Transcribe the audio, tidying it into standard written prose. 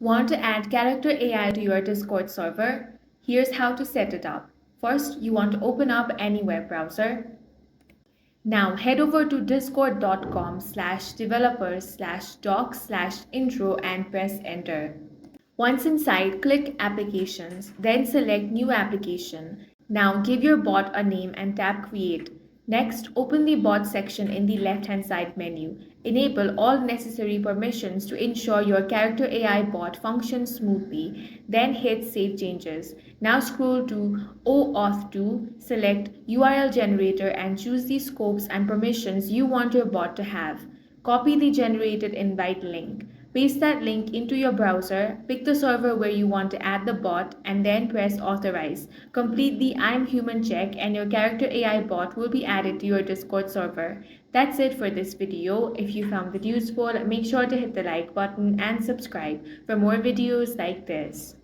Want to add character AI to your Discord server? Here's how to set it up. First, you want to open up any web browser. Now head over to discord.com/developers/docs/intro and press enter. Once inside, click Applications, then select New Application. Now give your bot a name and tap Create. Next, open the bot section in the left-hand side menu. Enable all necessary permissions to ensure your character AI bot functions smoothly. Then hit Save Changes. Now scroll to OAuth 2, select URL Generator and choose the scopes and permissions you want your bot to have. Copy the generated invite link. Paste that link into your browser, pick the server where you want to add the bot, and then press Authorize. Complete the I'm Human check and your character AI bot will be added to your Discord server. That's it for this video. If you found it useful, make sure to hit the like button and subscribe for more videos like this.